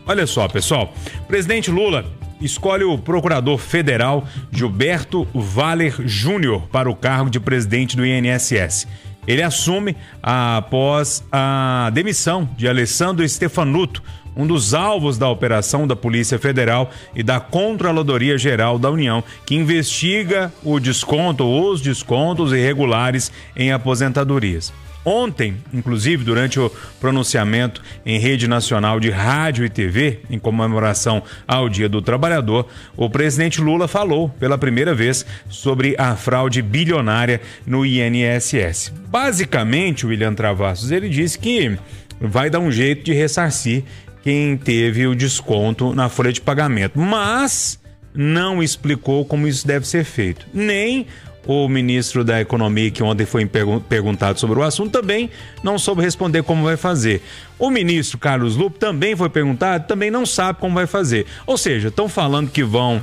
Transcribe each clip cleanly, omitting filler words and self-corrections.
Olha só, pessoal, o presidente Lula escolhe o procurador federal Gilberto Valer Júnior para o cargo de presidente do INSS. Ele assume após a demissão de Alessandro Stefanuto, um dos alvos da operação da Polícia Federal e da Controladoria Geral da União, que investiga os descontos irregulares em aposentadorias. Ontem, inclusive, durante o pronunciamento em rede nacional de rádio e TV, em comemoração ao Dia do Trabalhador, o presidente Lula falou pela primeira vez sobre a fraude bilionária no INSS. Basicamente, o William Travassos, ele disse que vai dar um jeito de ressarcir quem teve o desconto na folha de pagamento, mas não explicou como isso deve ser feito. Nem o ministro da Economia, que ontem foi perguntado sobre o assunto, também não soube responder como vai fazer. O ministro Carlos Lupe também foi perguntado, também não sabe como vai fazer. Ou seja, estão falando que vão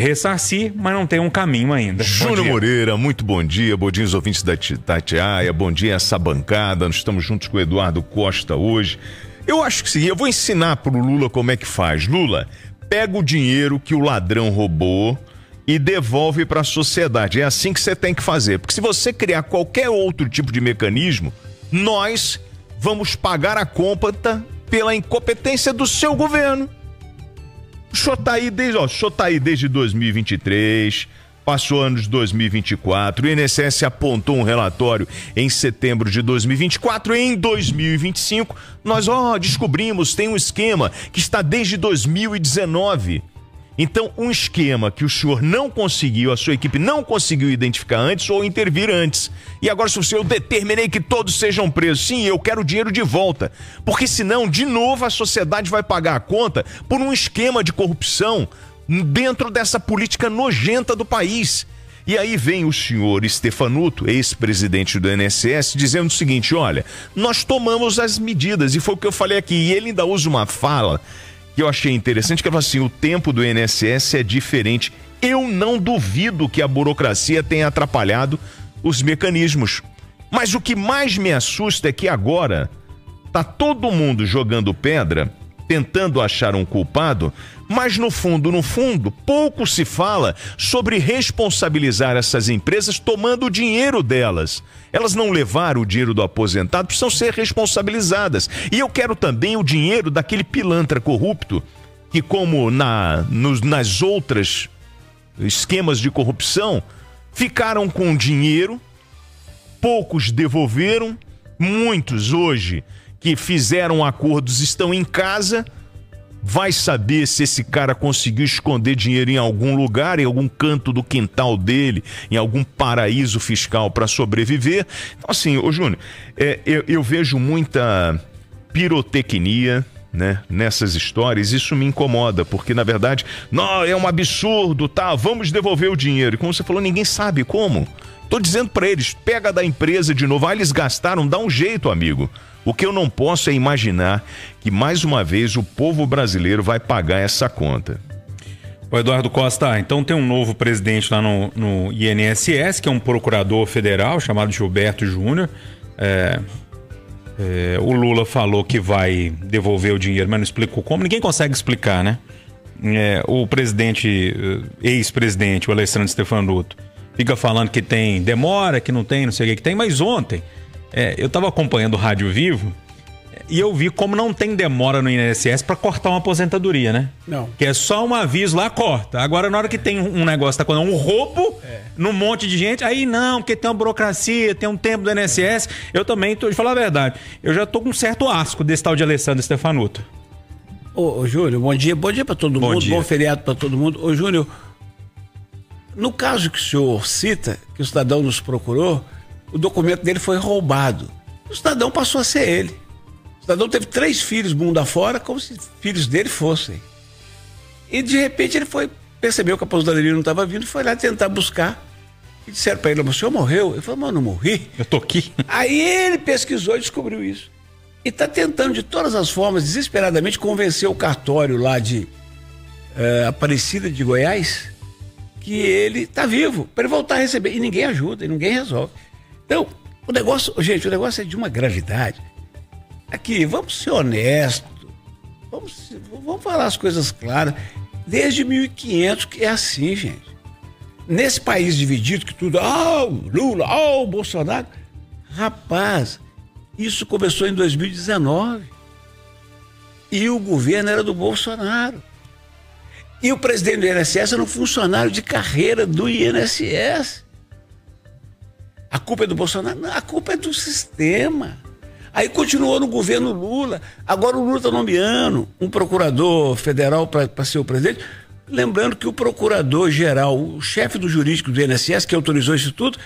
ressarcir, mas não tem um caminho ainda. Júnior Moreira, muito bom dia os ouvintes da Itatiaia, bom dia essa bancada, nós estamos juntos com o Eduardo Costa hoje. Eu acho que sim, eu vou ensinar pro Lula como é que faz. Lula, pega o dinheiro que o ladrão roubou e devolve para a sociedade. É assim que você tem que fazer. Porque se você criar qualquer outro tipo de mecanismo, nós vamos pagar a conta pela incompetência do seu governo. O senhor tá aí desde 2023, passou ano de 2024, o INSS apontou um relatório em setembro de 2024, em 2025, nós descobrimos, tem um esquema que está desde 2019. Então, um esquema que o senhor não conseguiu, a sua equipe não conseguiu identificar antes ou intervir antes. E agora, se eu determinei que todos sejam presos, sim, eu quero o dinheiro de volta. Porque senão, de novo, a sociedade vai pagar a conta por um esquema de corrupção dentro dessa política nojenta do país. E aí vem o senhor Stefanuto, ex-presidente do INSS, dizendo o seguinte, olha, nós tomamos as medidas, e foi o que eu falei aqui, e ele ainda usa uma fala que eu achei interessante, que ela fala assim, o tempo do INSS é diferente. Eu não duvido que a burocracia tenha atrapalhado os mecanismos. Mas o que mais me assusta é que agora tá todo mundo jogando pedra, tentando achar um culpado, mas no fundo, pouco se fala sobre responsabilizar essas empresas tomando o dinheiro delas. Elas não levaram o dinheiro do aposentado, precisam ser responsabilizadas. E eu quero também o dinheiro daquele pilantra corrupto que, como nas outras esquemas de corrupção, ficaram com dinheiro, poucos devolveram, muitos hoje que fizeram acordos estão em casa. Vai saber se esse cara conseguiu esconder dinheiro em algum lugar, em algum canto do quintal dele, em algum paraíso fiscal para sobreviver. Então, assim, ô Júnior, eu vejo muita pirotecnia, né, nessas histórias. Isso me incomoda, porque, na verdade, não, é um absurdo, tá? Vamos devolver o dinheiro. E como você falou, ninguém sabe como. Tô dizendo para eles, pega da empresa de novo. Eles gastaram, dá um jeito, amigo. O que eu não posso é imaginar que, mais uma vez, o povo brasileiro vai pagar essa conta. O Eduardo Costa, então tem um novo presidente lá no INSS, que é um procurador federal chamado Gilberto Júnior. O Lula falou que vai devolver o dinheiro, mas não explicou como. Ninguém consegue explicar, né? O presidente, ex-presidente, o Alessandro Stefanuto, fica falando que tem demora, que não tem, não sei o que tem, mas ontem eu estava acompanhando o Rádio Vivo e eu vi como não tem demora no INSS para cortar uma aposentadoria, né? Não. Que é só um aviso lá, corta. Agora, na hora que tem um negócio, tá com um roubo num monte de gente, aí não, porque tem uma burocracia, tem um tempo do INSS. Eu também, de falar a verdade, eu já tô com um certo asco desse tal de Alessandro Stefanuto. Ô Júnior, bom dia para todo mundo, bom feriado para todo mundo. Ô Júnior, no caso que o senhor cita, que o cidadão nos procurou, o documento dele foi roubado. O cidadão passou a ser ele. O cidadão teve 3 filhos mundo afora, como se filhos dele fossem. E de repente ele percebeu que a aposentadoria não estava vindo, foi lá tentar buscar. E disseram para ele, mas o senhor morreu? Ele falou, mas eu não morri. Eu tô aqui. Aí ele pesquisou e descobriu isso. E está tentando de todas as formas, desesperadamente, convencer o cartório lá de Aparecida de Goiás que ele está vivo, para ele voltar a receber. E ninguém ajuda, e ninguém resolve. Então, o negócio é de uma gravidade. Aqui, vamos ser honestos, vamos falar as coisas claras. Desde 1500 que é assim, gente. Nesse país dividido que tudo, Lula, Bolsonaro. Rapaz, isso começou em 2019. E o governo era do Bolsonaro. E o presidente do INSS era um funcionário de carreira do INSS. A culpa é do Bolsonaro? Não, a culpa é do sistema. Aí continuou no governo Lula. Agora o Lula está nomeando um procurador federal para ser o presidente. Lembrando que o procurador-geral, o chefe do jurídico do INSS, que autorizou isso tudo,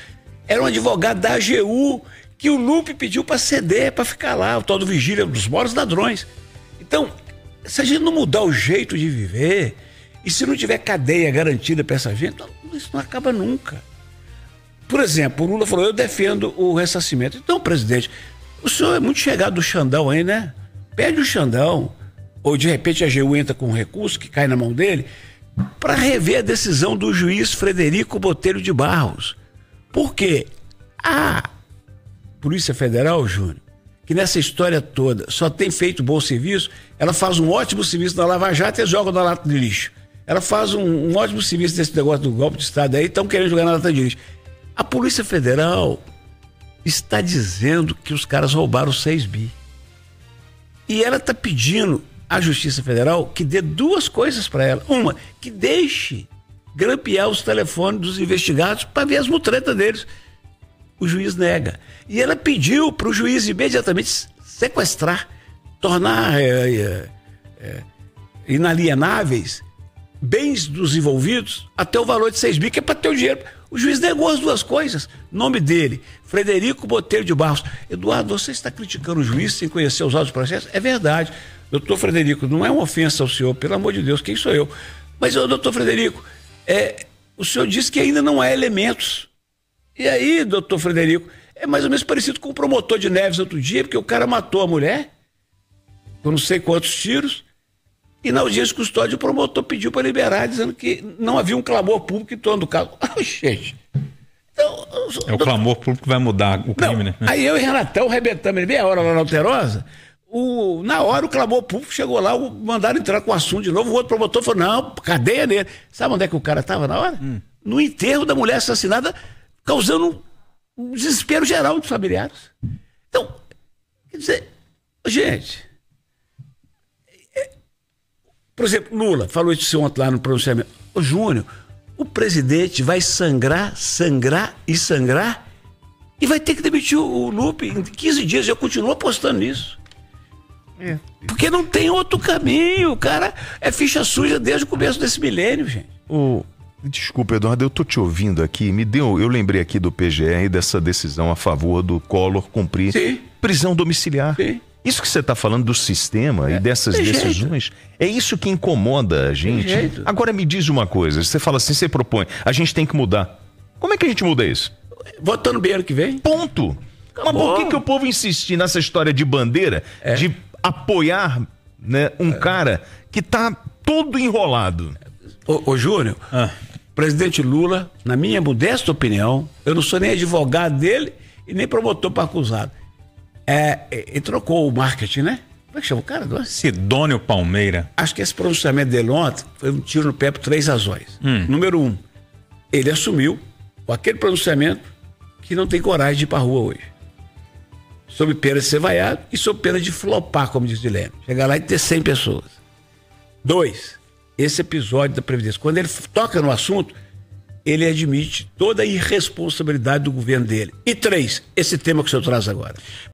era um advogado da AGU, que o Lupe pediu para ceder, para ficar lá, o tal do Vigília dos Moros Ladrões. Então, se a gente não mudar o jeito de viver, e se não tiver cadeia garantida para essa gente, isso não acaba nunca. Por exemplo, o Lula falou, eu defendo o ressarcimento. Então, presidente, o senhor é muito chegado do Xandão aí, né? Pede o Xandão, ou de repente a AGU entra com um recurso que cai na mão dele, para rever a decisão do juiz Frederico Botelho de Barros. Por quê? A Polícia Federal, Júnior, que nessa história toda só tem feito bom serviço, ela faz um ótimo serviço na Lava Jato e joga na lata de lixo. Ela faz um ótimo serviço desse negócio do golpe de Estado aí, estão querendo jogar na lata de lixo. A Polícia Federal está dizendo que os caras roubaram 6 bi. E ela está pedindo à Justiça Federal que dê 2 coisas para ela. Uma, que deixe grampear os telefones dos investigados para ver as mutretas deles. O juiz nega. E ela pediu para o juiz imediatamente sequestrar, tornar inalienáveis bens dos envolvidos até o valor de 6 bi, que é para ter o dinheiro. O juiz negou as 2 coisas. Nome dele, Frederico Botelho de Barros. Eduardo, você está criticando o juiz sem conhecer os autos do processo? É verdade. Doutor Frederico, não é uma ofensa ao senhor, pelo amor de Deus, quem sou eu? Mas, doutor Frederico, o senhor disse que ainda não há elementos. E aí, doutor Frederico, é mais ou menos parecido com o promotor de Neves outro dia, porque o cara matou a mulher, com não sei quantos tiros, e na audiência de custódia o promotor pediu para liberar, dizendo que não havia um clamor público em torno do caso. Gente. Então, o clamor público que vai mudar o crime, né? Aí eu e Renatão arrebentamos ele meia hora lá na Alterosa. Na hora o clamor público chegou lá, mandaram entrar com o assunto de novo, o outro promotor falou, não, cadeia nele. Sabe onde é que o cara estava na hora? No enterro da mulher assassinada, causando um desespero geral dos familiares. Então, quer dizer, gente, por exemplo, Lula falou isso ontem lá no pronunciamento. Ô Júnior, o presidente vai sangrar e vai ter que demitir o Lupe em 15 dias. Eu continuo apostando nisso. Porque não tem outro caminho. O cara é ficha suja desde o começo desse milênio, gente. Desculpa, Eduardo, eu tô te ouvindo aqui. Eu lembrei aqui do PGR, dessa decisão a favor do Collor cumprir prisão domiciliar. Sim. Isso que você está falando do sistema e dessas decisões, é isso que incomoda a gente. Agora me diz uma coisa, você fala assim, você propõe, a gente tem que mudar. Como é que a gente muda isso? Votando bem ano que vem. Ponto. Acabou. Mas por que o povo insiste nessa história de bandeira, de apoiar, né, um cara que tá todo enrolado? Ô Júnior, presidente Lula, na minha modesta opinião, eu não sou nem advogado dele e nem promotor para acusado. Ele trocou o marketing, né? Como é que chama o cara? Sidônio Palmeira. Acho que esse pronunciamento dele ontem foi um tiro no pé por 3 razões. Número 1, ele assumiu com aquele pronunciamento que não tem coragem de ir pra rua hoje. Sob pena de ser vaiado e sob pena de flopar, como diz o Dilema. Chegar lá e ter 100 pessoas. 2, esse episódio da Previdência. Quando ele toca no assunto, ele admite toda a irresponsabilidade do governo dele. E 3, esse tema que o senhor traz agora.